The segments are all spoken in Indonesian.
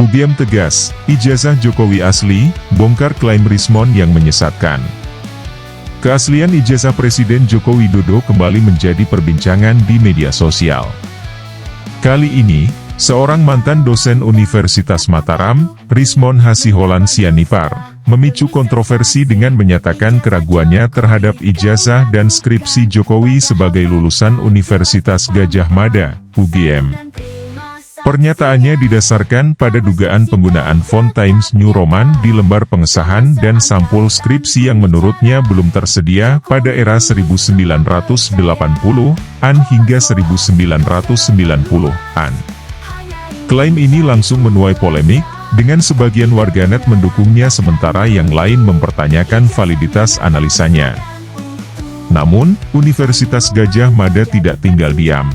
UGM tegas, ijazah Jokowi asli, bongkar klaim Rismon yang menyesatkan. Keaslian ijazah Presiden Joko Widodo kembali menjadi perbincangan di media sosial. Kali ini, seorang mantan dosen Universitas Mataram, Rismon Hasiholan Sianipar, memicu kontroversi dengan menyatakan keraguannya terhadap ijazah dan skripsi Jokowi sebagai lulusan Universitas Gadjah Mada, UGM. Pernyataannya didasarkan pada dugaan penggunaan font Times New Roman di lembar pengesahan dan sampul skripsi yang menurutnya belum tersedia pada era 1980-an hingga 1990-an. Klaim ini langsung menuai polemik, dengan sebagian warganet mendukungnya sementara yang lain mempertanyakan validitas analisanya. Namun, Universitas Gadjah Mada tidak tinggal diam.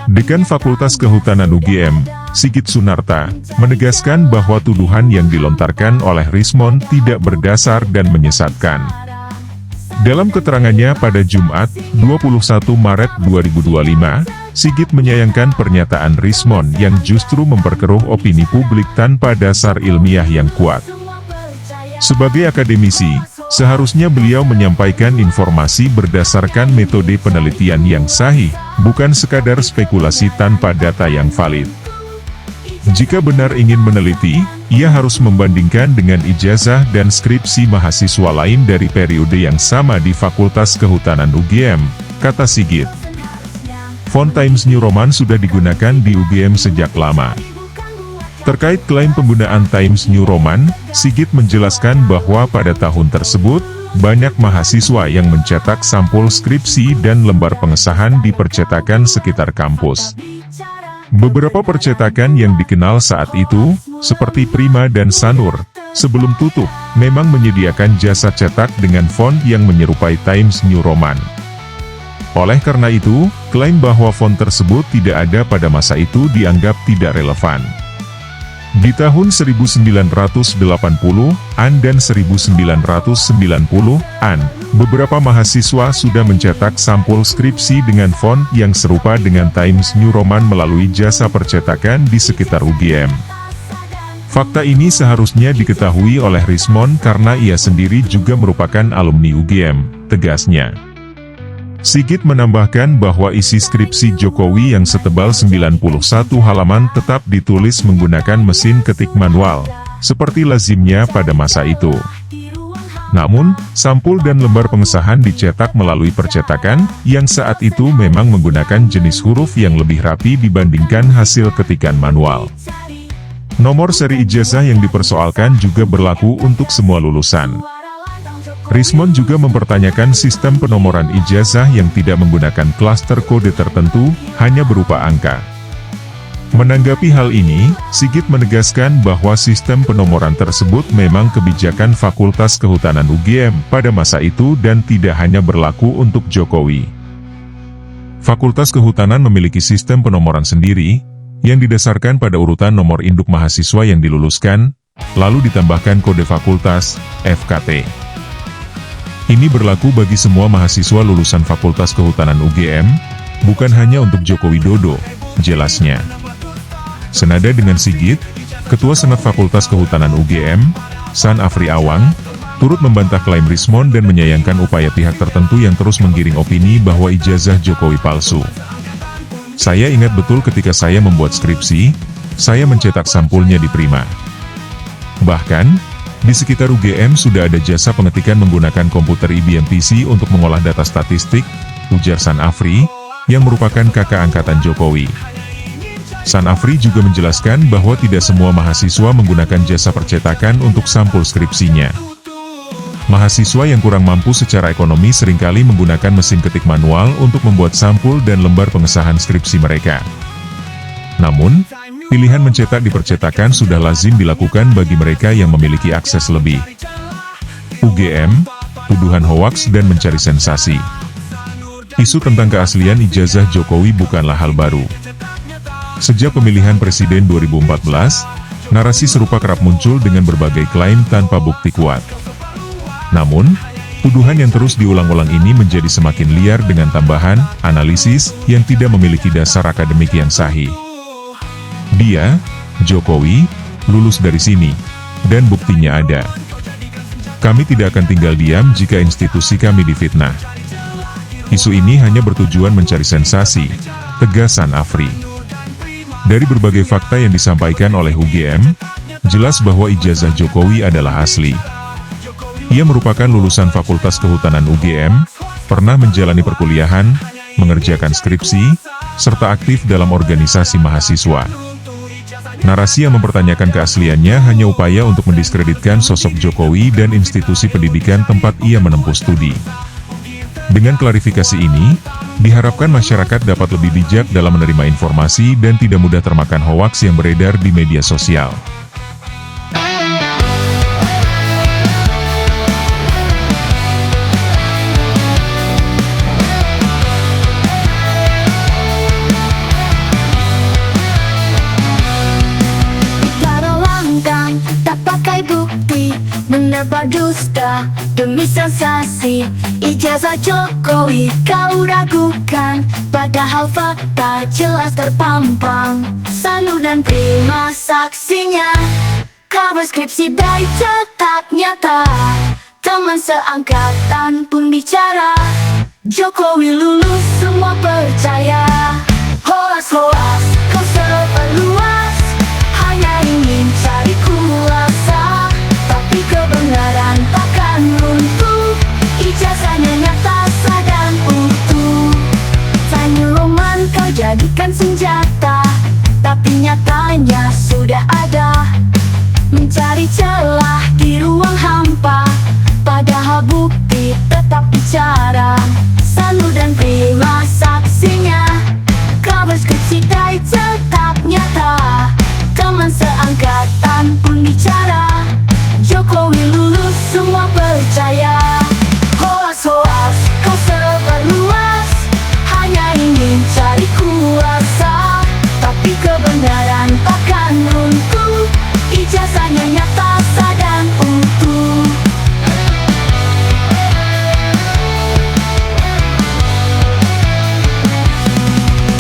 Dekan Fakultas Kehutanan UGM, Sigit Sunarta, menegaskan bahwa tuduhan yang dilontarkan oleh Rismon tidak berdasar dan menyesatkan. Dalam keterangannya pada Jumat, 21 Maret 2025, Sigit menyayangkan pernyataan Rismon yang justru memperkeruh opini publik tanpa dasar ilmiah yang kuat. Sebagai akademisi, seharusnya beliau menyampaikan informasi berdasarkan metode penelitian yang sahih, bukan sekadar spekulasi tanpa data yang valid. Jika benar ingin meneliti, ia harus membandingkan dengan ijazah dan skripsi mahasiswa lain dari periode yang sama di Fakultas Kehutanan UGM, kata Sigit. Font Times New Roman sudah digunakan di UGM sejak lama. Terkait klaim penggunaan Times New Roman, Sigit menjelaskan bahwa pada tahun tersebut, banyak mahasiswa yang mencetak sampul skripsi dan lembar pengesahan di percetakan sekitar kampus. Beberapa percetakan yang dikenal saat itu, seperti Prima dan Sanur, sebelum tutup, memang menyediakan jasa cetak dengan font yang menyerupai Times New Roman. Oleh karena itu, klaim bahwa font tersebut tidak ada pada masa itu dianggap tidak relevan. Di tahun 1980-an dan 1990-an, beberapa mahasiswa sudah mencetak sampul skripsi dengan font yang serupa dengan Times New Roman melalui jasa percetakan di sekitar UGM. Fakta ini seharusnya diketahui oleh Rismon karena ia sendiri juga merupakan alumni UGM, tegasnya. Sigit menambahkan bahwa isi skripsi Jokowi yang setebal 91 halaman tetap ditulis menggunakan mesin ketik manual, seperti lazimnya pada masa itu. Namun, sampul dan lembar pengesahan dicetak melalui percetakan, yang saat itu memang menggunakan jenis huruf yang lebih rapi dibandingkan hasil ketikan manual. Nomor seri ijazah yang dipersoalkan juga berlaku untuk semua lulusan. Rismon juga mempertanyakan sistem penomoran ijazah yang tidak menggunakan klaster kode tertentu, hanya berupa angka. Menanggapi hal ini, Sigit menegaskan bahwa sistem penomoran tersebut memang kebijakan Fakultas Kehutanan UGM pada masa itu dan tidak hanya berlaku untuk Jokowi. Fakultas Kehutanan memiliki sistem penomoran sendiri, yang didasarkan pada urutan nomor induk mahasiswa yang diluluskan, lalu ditambahkan kode fakultas, FKT. Ini berlaku bagi semua mahasiswa lulusan Fakultas Kehutanan UGM, bukan hanya untuk Joko Widodo, jelasnya. Senada dengan Sigit, Ketua Senat Fakultas Kehutanan UGM, San Afri Awang, turut membantah klaim Rismon dan menyayangkan upaya pihak tertentu yang terus menggiring opini bahwa ijazah Jokowi palsu. Saya ingat betul ketika saya membuat skripsi, saya mencetak sampulnya di Prima. Bahkan, di sekitar UGM sudah ada jasa pengetikan menggunakan komputer IBM PC untuk mengolah data statistik, ujar San Afri, yang merupakan kakak angkatan Jokowi. San Afri juga menjelaskan bahwa tidak semua mahasiswa menggunakan jasa percetakan untuk sampul skripsinya. Mahasiswa yang kurang mampu secara ekonomi seringkali menggunakan mesin ketik manual untuk membuat sampul dan lembar pengesahan skripsi mereka. Namun, pilihan mencetak di percetakan sudah lazim dilakukan bagi mereka yang memiliki akses lebih. UGM, tuduhan hoaks dan mencari sensasi. Isu tentang keaslian ijazah Jokowi bukanlah hal baru. Sejak pemilihan Presiden 2014, narasi serupa kerap muncul dengan berbagai klaim tanpa bukti kuat. Namun, tuduhan yang terus diulang-ulang ini menjadi semakin liar dengan tambahan analisis yang tidak memiliki dasar akademik yang sahih. Dia Jokowi lulus dari sini, dan buktinya ada. Kami tidak akan tinggal diam jika institusi kami difitnah. Isu ini hanya bertujuan mencari sensasi, tegasan Afri. Dari berbagai fakta yang disampaikan oleh UGM, jelas bahwa ijazah Jokowi adalah asli. Ia merupakan lulusan Fakultas Kehutanan UGM, pernah menjalani perkuliahan, mengerjakan skripsi, serta aktif dalam organisasi mahasiswa. Narasi yang mempertanyakan keasliannya hanya upaya untuk mendiskreditkan sosok Jokowi dan institusi pendidikan tempat ia menempuh studi. Dengan klarifikasi ini, diharapkan masyarakat dapat lebih bijak dalam menerima informasi dan tidak mudah termakan hoaks yang beredar di media sosial. Menebar dusta demi sensasi, ijazah Jokowi kau ragukan, padahal fakta jelas terpampang. Salut dan terima saksinya, kabar skripsi baik tetap nyata. Teman seangkatan pun bicara, Jokowi lulus semua percaya. Hoas-hoas kau sebar luas, hanya ingin cari kuasa, tapi kebenaran takkan runtuh. Ijazahnya nyata sah dan utuh. Time Roman kau jadikan senjata, tapi nyatanya sudah ada. Mencari celah di ruang hampa, padahal bukti tetap bicara. Salut dan terima saksinya, kabar skripsi dai tetap nyata. Teman seangkatan pun bicara, Jokowi lulus semua percaya. Hoas-hoas kau sebar luas, hanya ingin cari kuasa, tapi kebenaran takkan runtuh. Ijazahnya nyata sah dan utuh.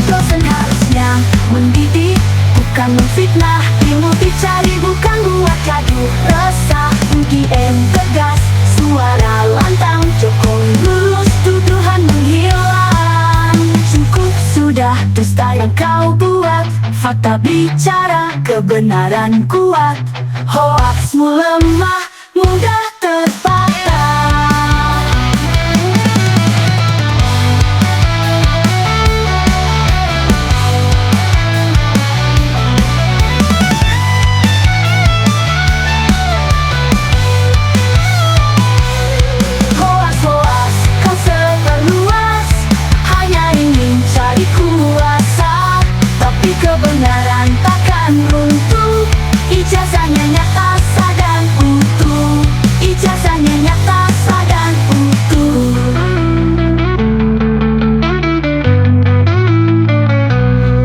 Dosen harusnya mendidik, bukan memfitnah. Ilmu dicari bukan buat gaduh resah. UGM tegas, suara lantang. Jokowi lulus, tuduhan menghilang. Cukup sudah dusta yang kau buat, fakta bicara, kebenaran kuat. Hoaksmu lemah, mudah terpatah. Hoas-hoas kau sebar luas, hanya ingin cari kuasa, tapi kebenaran takkan runtuh. Ijazahnya nyata sah dan utuh. Ijazahnya nyata sah dan utuh.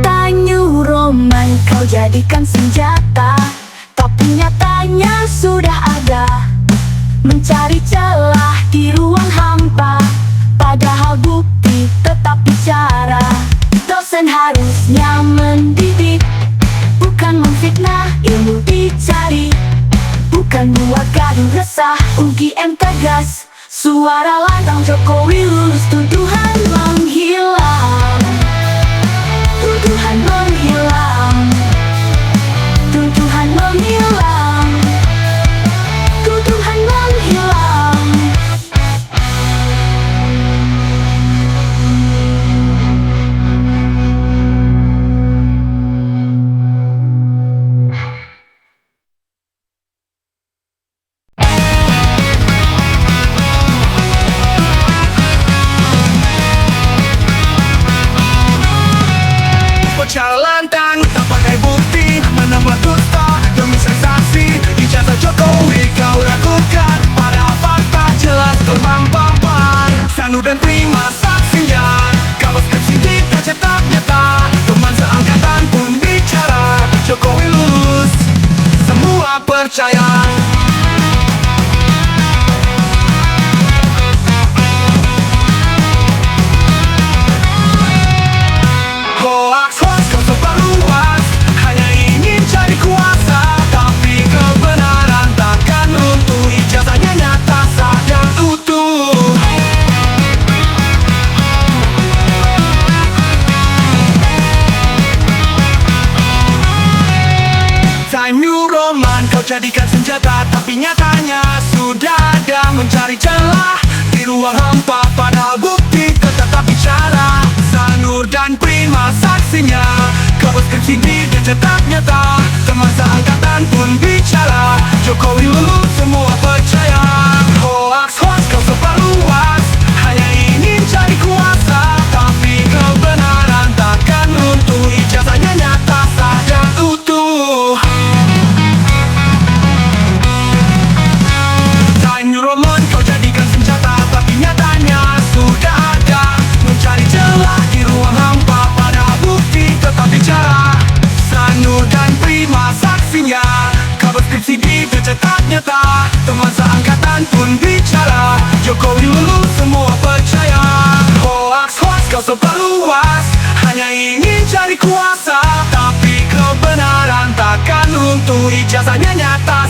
Tanyu Roman kau jadikan senjata, tapi nyatanya sudah ada. Mencari celah di ruang hampa, padahal bukti tetap bicara. Dosen harusnya mendidik, bukan memfitnah. Ilmu dicari, bukan buat gaduh resah. UGM tegas, suara lantang. Jokowi lulus, tuduhan menghilang. Tuduhan menghilang. Tuduhan menghilang. Tuduhan menghilang. Bicara lantang, tak pakai bukti, menambah dusta demi sensasi. Ijazah Jokowi kau ragukan, padahal fakta jelas terpampang. Salut dan terima saksinya, kalau skripsi kita cetak nyata. Teman seangkatan pun bicara, Jokowi lulus, semua percaya. Hoax kau sebar luas, hanya ingin cari kuasa. Time New Roman kau jadikan senjata, tapi nyatanya sudah ada mencari celah di ruang hampa, padahal bukti tetap bicara. Sanur dan Prima saksinya, kabar skripsi dicetak nyata, teman seangkatan pun bicara. Jokowi lulus semua percaya. Hoax kau sebar luas, hanya ingin cari kuasa, tapi kebenaran takkan runtuh, ijazahnya nyata sah dan utuh. Time New Roman kau jadikan senjata, tapi nyatanya sudah ada mencari celah di ruang hampa, pada bukti tetap bicara. Sanur dan Prima saksinya, kabar skripsi dicetak nyata, teman seangkatan pun bicara. Jokowi lulus semua percaya. Hoax kau sebar luas, hanya ingin cari kuasa, tapi kebenaran takkan runtuh, ijazahnya nyata